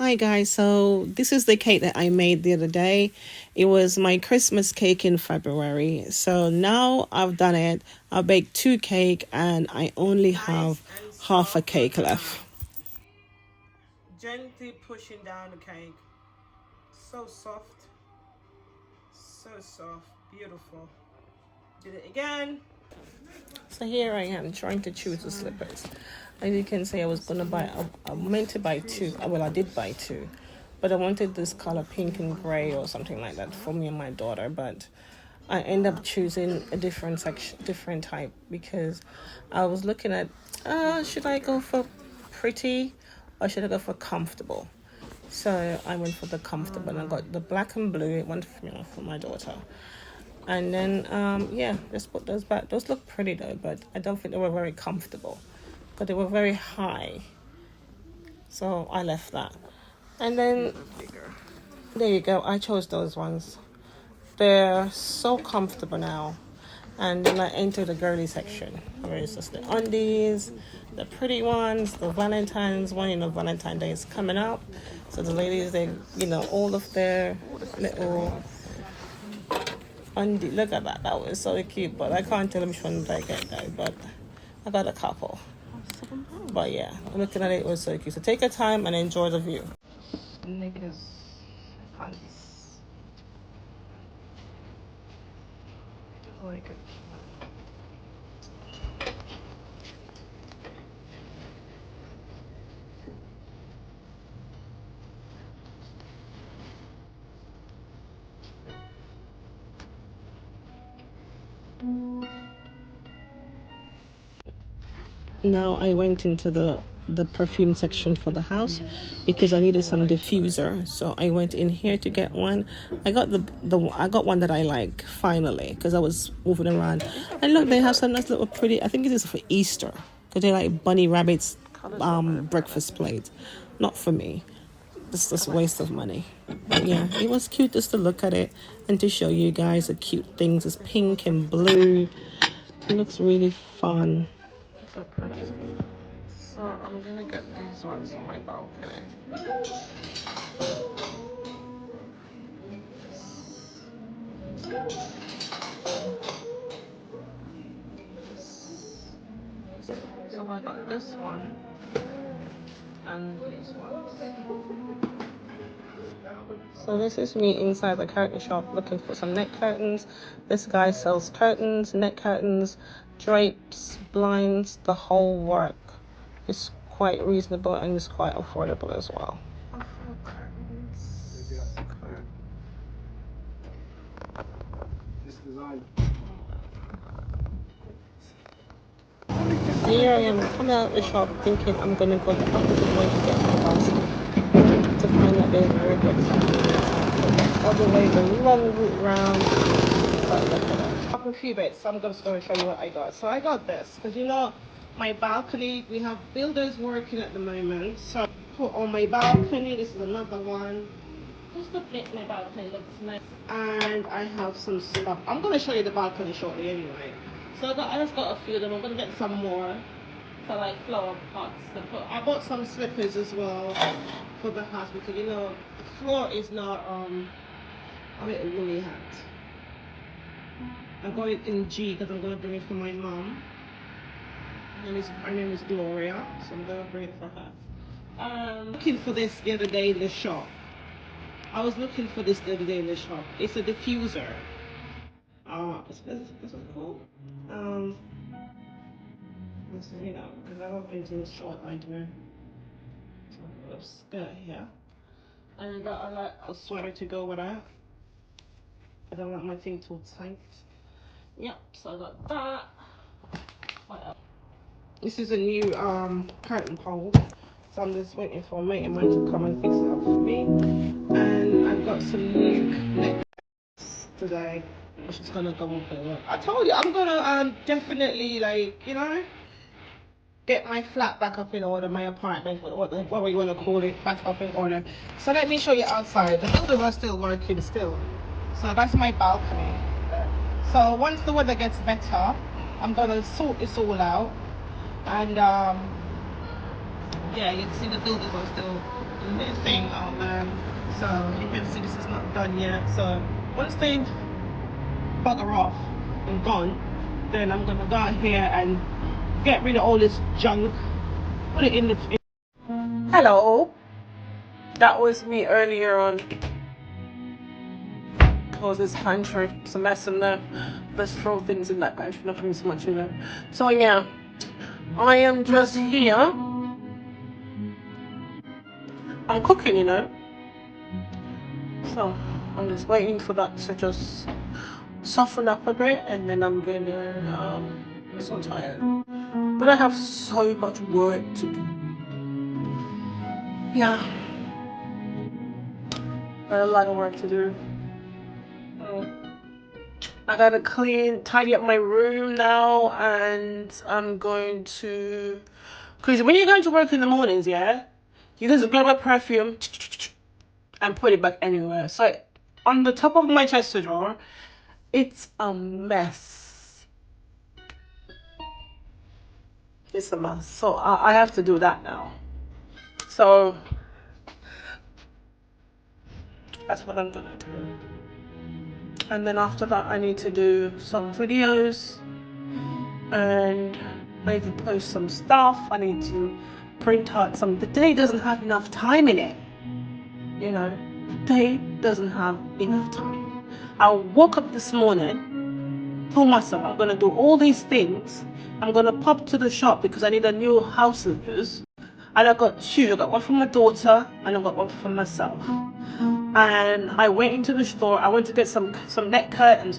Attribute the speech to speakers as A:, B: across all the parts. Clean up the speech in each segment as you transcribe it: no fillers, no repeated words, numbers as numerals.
A: Hi guys, so this is the cake that I made the other day. It was my Christmas cake in February. So now I've done it. I baked two cake and I only have half a cake left. Gently pushing down the cake. So soft, so soft, beautiful. Did it again. So here I am trying to choose the slippers. As you can see, I was gonna buy. I meant to buy two. Well, I did buy two, but I wanted this color, pink and gray or something like that, for me and my daughter. But I end up choosing a different section, different type, because I was looking at, should I go for pretty or should I go for comfortable? So I went for the comfortable, and I got the black and blue one for my daughter. And then, yeah, just put those back. Those look pretty though, but I don't think they were very comfortable because they were very high. So I left that. And then, there you go. I chose those ones. They're so comfortable now. And then I enter the girly section, where it's just the undies, the pretty ones, the Valentine's one. Valentine's Day is coming up. So the ladies, all of their little undie. Look at that. That was so cute. But I can't tell which one did I get though. But I got a couple. But yeah, looking at it, it was so cute. So take your time and enjoy the view. Niggas pants. I like it. Now I went into the perfume section for the house because I needed some diffuser. So I went in here to get one. I got I got one that I like finally because I was moving around. And look, they have some nice little pretty. I think it is for Easter because they like bunny rabbits breakfast plate. Not for me. It's just a waste of money. But yeah, it was cute just to look at it and to show you guys the cute things. It's pink and blue. It looks really fun. So pretty. So I'm gonna get these ones on my balcony. So I got this one and these ones. So this is me inside the curtain shop looking for some neck curtains. This guy sells curtains, neck curtains, drapes, blinds, the whole work. It's quite reasonable and it's quite affordable as well. Here I am coming out of the shop thinking I'm gonna go the opposite way to get my basket to find that there's more good all the way the long route round. But look at that. Up a few bits, so I'm just gonna show you what I got. So I got this because my balcony, we have builders working at the moment. So put on my balcony, this is another one. Just to make my balcony looks nice. And I have some stuff. I'm gonna show you the balcony shortly anyway. So I just got a few of them. I'm gonna get some more for like flower pots. I bought some slippers as well for the house because the floor is not a little woolly hat. I'm going in G because I'm gonna bring it for my mom. Her name is Gloria, so I'm gonna bring it for her. Looking for this the other day in the shop. I was looking for this the other day in the shop. It's a diffuser. This is cool. Um, because I don't think it's short like me. A skirt here. And I got a sweater to go with that. I don't want my thing too tight. Yep, so I got that. What else? This is a new curtain pole. So I'm just waiting for a mate of mine to come and fix it up for me. And I've got some new necklaces today. Which is gonna go on for work. I told you I'm gonna definitely get my flat back up in order, my apartment, what you want to call it, back up in order. So let me show you outside. The builders are still working still. So that's my balcony. So once the weather gets better, I'm gonna sort this all out. And yeah, you can see the builders are still little thing on there. So you can see this is not done yet. So once they bugger off and gone, then I'm gonna go out here and get rid of all this junk, put it in the. Hello, that was me earlier on. Close this pantry, it's a mess in there. Let's throw things in that pantry, nothing so much in there. So yeah, I am just here. I'm cooking, you know. So I'm just waiting for that to just soften up a bit, and then I'm gonna. I'm so tired, but I have so much work to do. Yeah, I have a lot of work to do. I gotta tidy up my room now, and I'm going to. Because when you're going to work in the mornings, yeah, you just grab a perfume and put it back anywhere. So on the top of my chest drawer, it's a mess. It's a mess. So I have to do that now. So that's what I'm gonna do. And then after that, I need to do some videos, and I need to post some stuff. I need to print out some. The day doesn't have enough time in it. You know, the day doesn't have enough time. I woke up this morning, told myself I'm gonna do all these things. I'm gonna pop to the shop because I need a new house slippers. And I got two. I got one for my daughter and I got one for myself. And I went into the store. I went to get some neck curtains.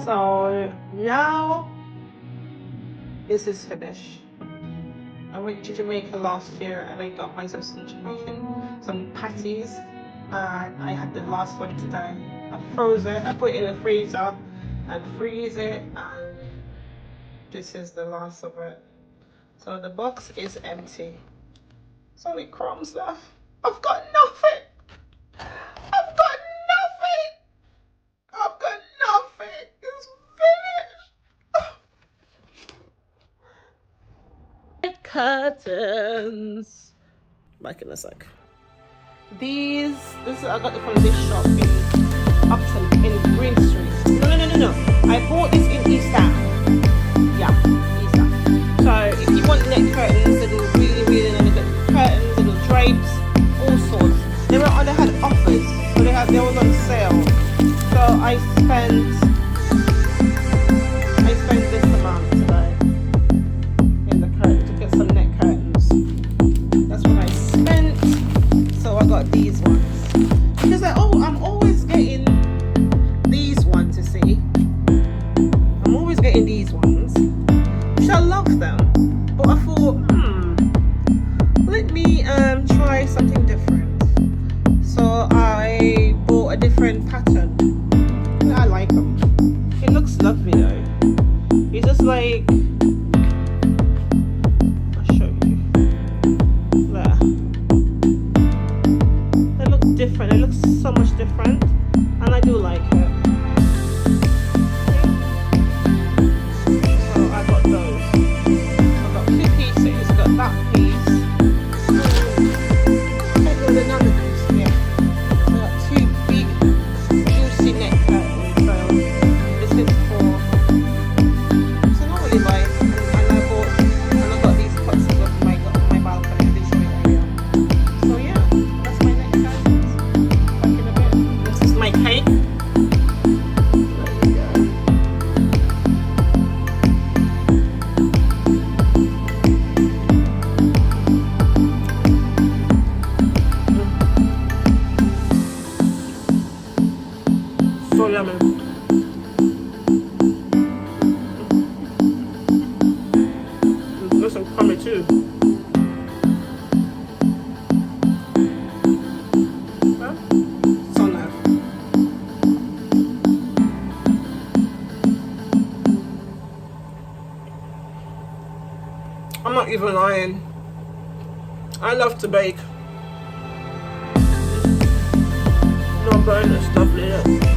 A: So now this is finished. I went to Jamaica last year and I got myself some Jamaican, some patties, and I had the last one today. I froze it, I put it in the freezer and freeze it, and this is the last of it. So the box is empty. It's only crumbs left. I've got nothing. I've got nothing. I've got nothing. It's finished. Curtains. Back in a sec. This I got it from this shop in Upton in Green Street. No. I bought this in eastham. Yeah, eastham. So if you want neck curtains, little really good curtains, little drapes, all sorts. They had offers, so they were on sale. So I spent this amount today in the curtain to get some neck curtains. That's what I spent. So I got these ones because I'm always getting these ones. You see, I'm always getting these ones, which I love them. But I thought, let me try something different. So I bought a different pattern. I like them. It looks lovely though. It's just like, I'll show you. There. They look different. It looks so much different, and I do like it. So I got those. I got 2 pieces. I got that piece. I got another piece here. I got 2 big juicy neck curtains. So this is for. So normally buy, and I got these pots of my balcony. I did show you earlier. So yeah, that's my neck curtains. Back in a bit. This is my cake. There you go. So yummy. There's some crummy too. Well, so nice. I'm not even lying. I love to bake. No burn and stuff like that.